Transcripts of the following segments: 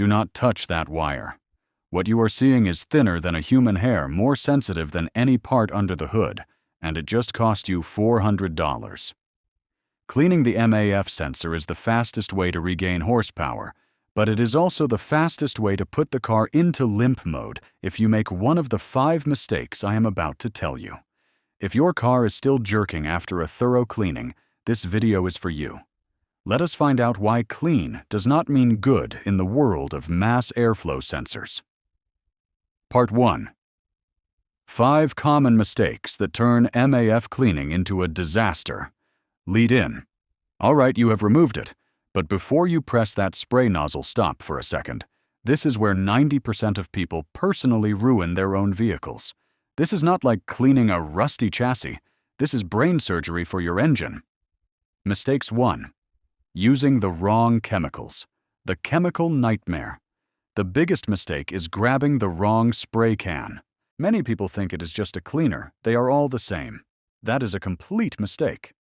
Do not touch that wire. What you are seeing is thinner than a human hair, more sensitive than any part under the hood, and it just cost you $400. Cleaning the MAF sensor is the fastest way to regain horsepower, but it is also the fastest way to put the car into limp mode if you make one of the 5 mistakes I am about to tell you. If your car is still jerking after a thorough cleaning, this video is for you. Let us find out why clean does not mean good in the world of mass airflow sensors. Part 1. 5 common mistakes that turn MAF cleaning into a disaster. Lead in. All right, you have removed it, but before you press that spray nozzle stop for a second, this is where 90% of people personally ruin their own vehicles. This is not like cleaning a rusty chassis. This is brain surgery for your engine. Mistakes 1. Using the wrong chemicals. The chemical nightmare. The biggest mistake is grabbing the wrong spray can. Many people think it is just a cleaner. They are all the same. That is a complete mistake.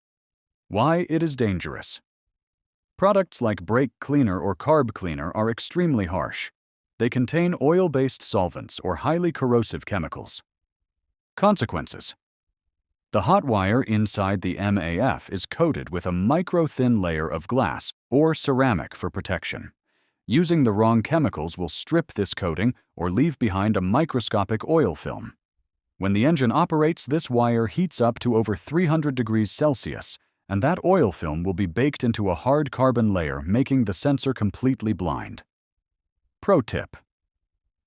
Why it is dangerous. Products like brake cleaner or carb cleaner are extremely harsh. They contain oil-based solvents or highly corrosive chemicals. Consequences. The hot wire inside the MAF is coated with a micro-thin layer of glass or ceramic for protection. Using the wrong chemicals will strip this coating or leave behind a microscopic oil film. When the engine operates, this wire heats up to over 300 degrees Celsius, and that oil film will be baked into a hard carbon layer, making the sensor completely blind. Pro tip.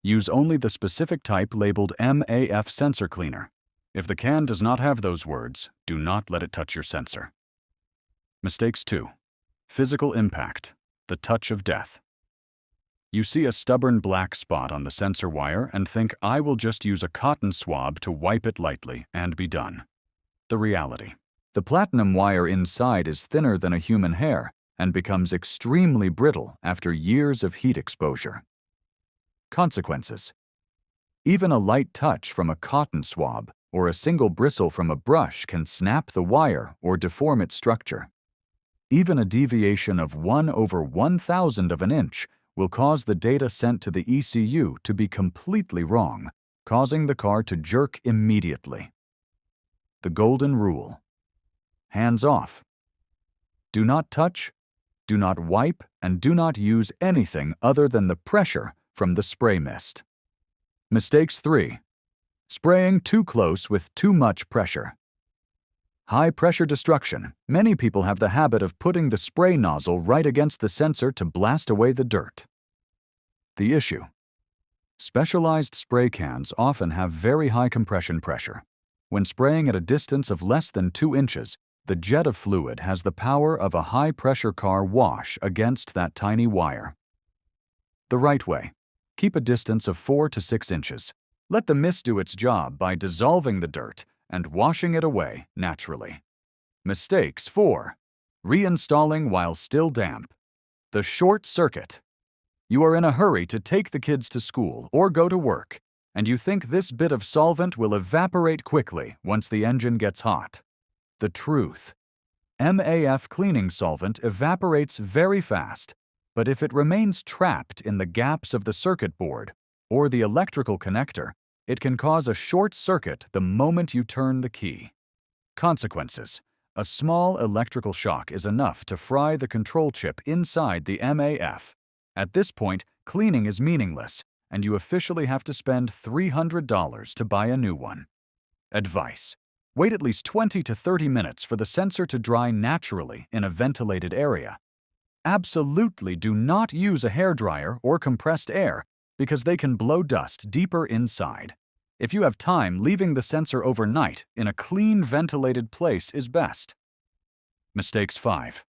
Use only the specific type labeled MAF sensor cleaner. If the can does not have those words, do not let it touch your sensor. Mistakes 2. Physical impact. The touch of death. You see a stubborn black spot on the sensor wire and think, I will just use a cotton swab to wipe it lightly and be done. The reality. The platinum wire inside is thinner than a human hair and becomes extremely brittle after years of heat exposure. Consequences. Even a light touch from a cotton swab or a single bristle from a brush can snap the wire or deform its structure. Even a deviation of 1/1000 of an inch will cause the data sent to the ECU to be completely wrong, causing the car to jerk immediately. The golden rule. Hands off. Do not touch, do not wipe, and do not use anything other than the pressure from the spray mist. Mistakes 3. Spraying too close with too much pressure. High pressure destruction. Many people have the habit of putting the spray nozzle right against the sensor to blast away the dirt. The issue. Specialized spray cans often have very high compression pressure. When spraying at a distance of less than 2 inches, the jet of fluid has the power of a high-pressure car wash against that tiny wire. The right way. Keep a distance of 4 to 6 inches. Let the mist do its job by dissolving the dirt and washing it away naturally. Mistakes 4. Reinstalling while still damp. The short circuit. You are in a hurry to take the kids to school or go to work, and you think this bit of solvent will evaporate quickly once the engine gets hot. The truth. MAF cleaning solvent evaporates very fast, but if it remains trapped in the gaps of the circuit board or the electrical connector, it can cause a short circuit the moment you turn the key. Consequences. A small electrical shock is enough to fry the control chip inside the MAF. At this point, cleaning is meaningless, and you officially have to spend $300 to buy a new one. Advice. Wait at least 20 to 30 minutes for the sensor to dry naturally in a ventilated area. Absolutely do not use a hairdryer or compressed air because they can blow dust deeper inside. If you have time, leaving the sensor overnight in a clean, ventilated place is best. Mistakes 5.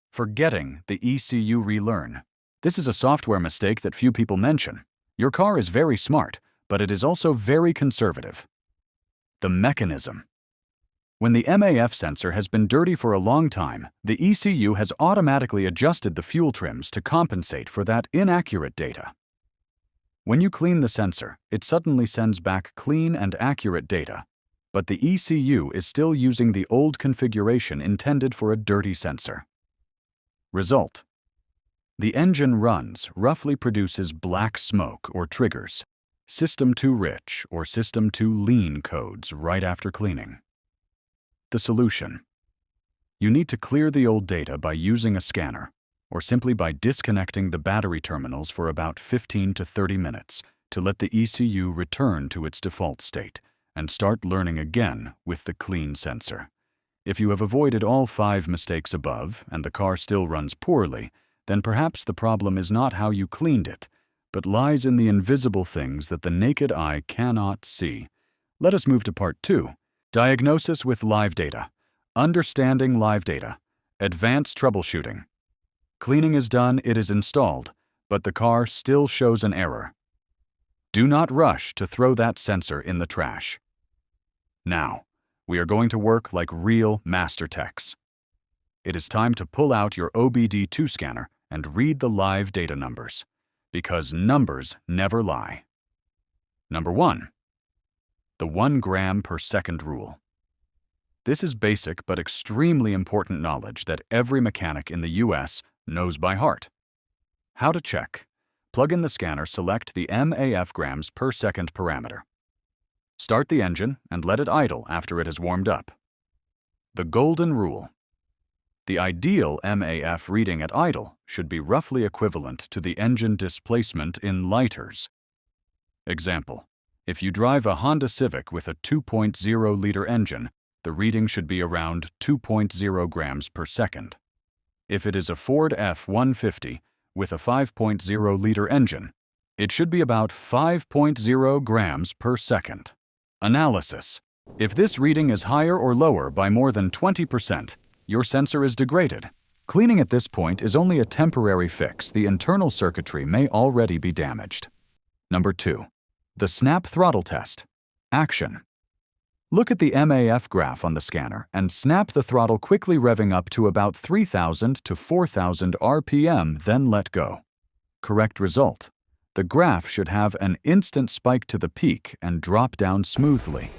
Forgetting the ECU relearn. This is a software mistake that few people mention. Your car is very smart, but it is also very conservative. The mechanism. When the MAF sensor has been dirty for a long time, the ECU has automatically adjusted the fuel trims to compensate for that inaccurate data. When you clean the sensor, it suddenly sends back clean and accurate data, but the ECU is still using the old configuration intended for a dirty sensor. Result. The engine runs roughly produces black smoke or triggers, System too rich or System too lean codes right after cleaning. The solution. You need to clear the old data by using a scanner, or simply by disconnecting the battery terminals for about 15 to 30 minutes to let the ECU return to its default state and start learning again with the clean sensor. If you have avoided all 5 mistakes above and the car still runs poorly, then perhaps the problem is not how you cleaned it, but lies in the invisible things that the naked eye cannot see. Let us move to Part 2, Diagnosis with Live Data, Understanding Live Data, Advanced Troubleshooting. Cleaning is done, it is installed, but the car still shows an error. Do not rush to throw that sensor in the trash. Now, we are going to work like real master techs. It is time to pull out your OBD2 scanner and read the live data numbers, because numbers never lie. Number 1. The 1 gram per second rule. This is basic but extremely important knowledge that every mechanic in the US knows by heart. How to check? Plug in the scanner, select the MAF grams per second parameter. Start the engine and let it idle after it has warmed up. The golden rule. The ideal MAF reading at idle should be roughly equivalent to the engine displacement in liters. Example: if you drive a Honda Civic with a 2.0-liter engine, the reading should be around 2.0 grams per second. If it is a Ford F-150 with a 5.0-liter engine, it should be about 5.0 grams per second. Analysis. If this reading is higher or lower by more than 20%, your sensor is degraded. Cleaning at this point is only a temporary fix. The internal circuitry may already be damaged. Number 2. The snap throttle test. Action. Look at the MAF graph on the scanner and snap the throttle, quickly revving up to about 3,000 to 4,000 RPM, then let go. Correct result. The graph should have an instant spike to the peak and drop down smoothly.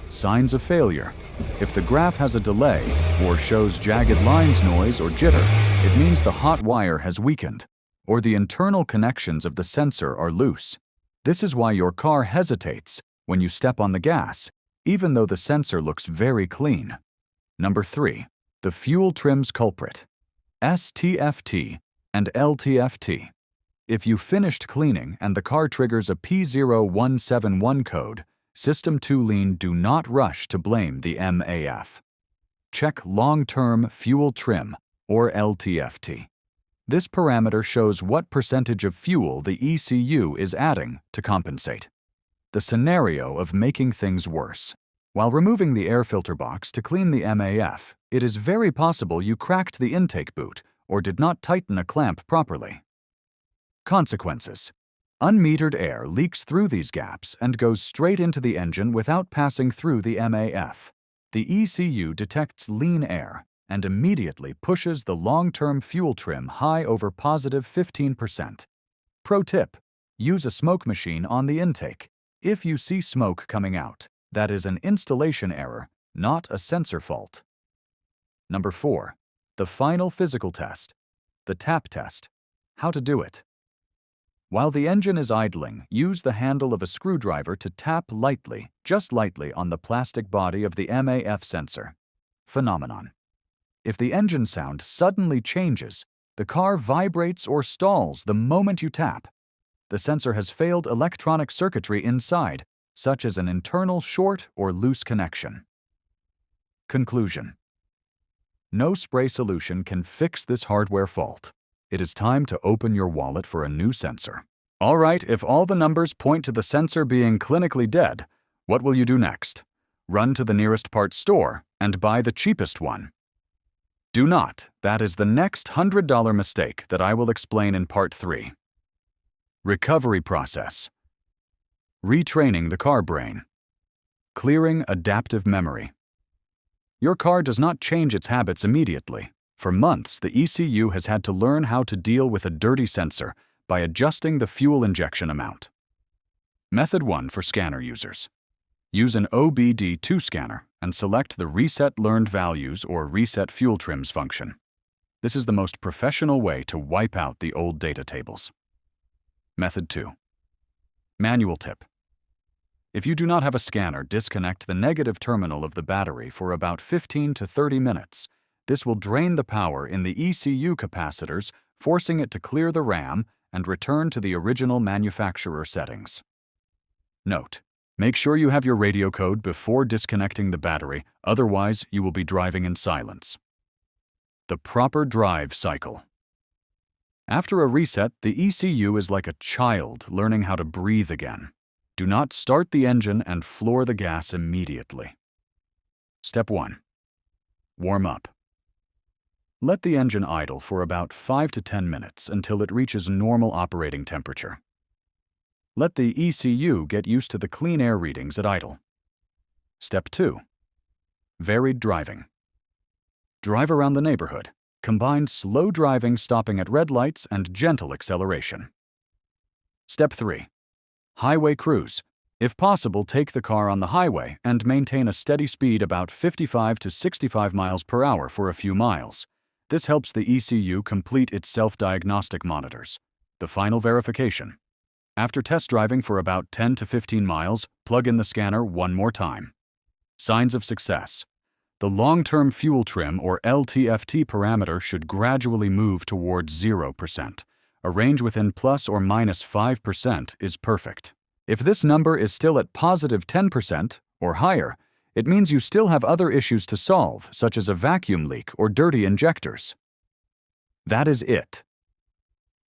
Signs of failure. If the graph has a delay or shows jagged lines, noise, or jitter, it means the hot wire has weakened, or the internal connections of the sensor are loose. This is why your car hesitates when you step on the gas, even though the sensor looks very clean. Number 3. The fuel trim's culprit. STFT and LTFT. If you finished cleaning and the car triggers a P0171 code, System too lean, do not rush to blame the MAF. Check long-term fuel trim, or LTFT. This parameter shows what percentage of fuel the ECU is adding to compensate. The scenario of making things worse. While removing the air filter box to clean the MAF, it is very possible you cracked the intake boot or did not tighten a clamp properly. Consequences. Unmetered air leaks through these gaps and goes straight into the engine without passing through the MAF. The ECU detects lean air and immediately pushes the long-term fuel trim high over positive 15%. Pro tip: use a smoke machine on the intake. If you see smoke coming out, that is an installation error, not a sensor fault. Number 4. The final physical test. The tap test. How to do it. While the engine is idling, use the handle of a screwdriver to tap lightly, just lightly, on the plastic body of the MAF sensor. Phenomenon. If the engine sound suddenly changes, the car vibrates or stalls the moment you tap. The sensor has failed electronic circuitry inside, such as an internal short or loose connection. Conclusion. No spray solution can fix this hardware fault. It is time to open your wallet for a new sensor. All right, if all the numbers point to the sensor being clinically dead, what will you do next? Run to the nearest parts store and buy the cheapest one. Do not. That is the next $100 mistake that I will explain in Part 3. Recovery process. Retraining the car brain. Clearing adaptive memory. Your car does not change its habits immediately. For months, the ECU has had to learn how to deal with a dirty sensor by adjusting the fuel injection amount. Method 1 for scanner users. Use an OBD2 scanner and select the Reset Learned Values or Reset Fuel Trims function. This is the most professional way to wipe out the old data tables. Method 2. Manual tip. If you do not have a scanner, disconnect the negative terminal of the battery for about 15 to 30 minutes. This will drain the power in the ECU capacitors, forcing it to clear the RAM and return to the original manufacturer settings. Note: make sure you have your radio code before disconnecting the battery, otherwise you will be driving in silence. The proper drive cycle. After a reset, the ECU is like a child learning how to breathe again. Do not start the engine and floor the gas immediately. Step 1. Warm up. Let the engine idle for about 5 to 10 minutes until it reaches normal operating temperature. Let the ECU get used to the clean air readings at idle. Step 2. Varied driving. Drive around the neighborhood. Combine slow driving, stopping at red lights, and gentle acceleration. Step 3. Highway cruise. If possible, take the car on the highway and maintain a steady speed about 55 to 65 miles per hour for a few miles. This helps the ECU complete its self-diagnostic monitors. The final verification. After test driving for about 10 to 15 miles, plug in the scanner one more time. Signs of success. The long-term fuel trim or LTFT parameter should gradually move towards 0%. A range within plus or minus 5% is perfect. If this number is still at positive 10% or higher, it means you still have other issues to solve, such as a vacuum leak or dirty injectors. That is it.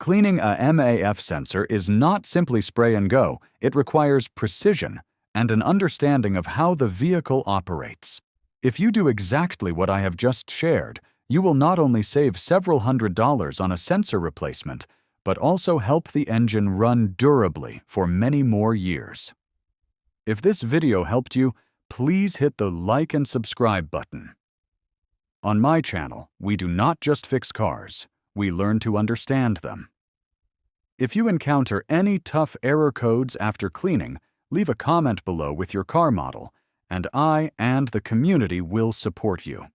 Cleaning a MAF sensor is not simply spray and go. It requires precision and an understanding of how the vehicle operates. If you do exactly what I have just shared, you will not only save several $100s on a sensor replacement, but also help the engine run durably for many more years. If this video helped you, please hit the like and subscribe button. On my channel, we do not just fix cars, we learn to understand them. If you encounter any tough error codes after cleaning, leave a comment below with your car model, and I and the community will support you.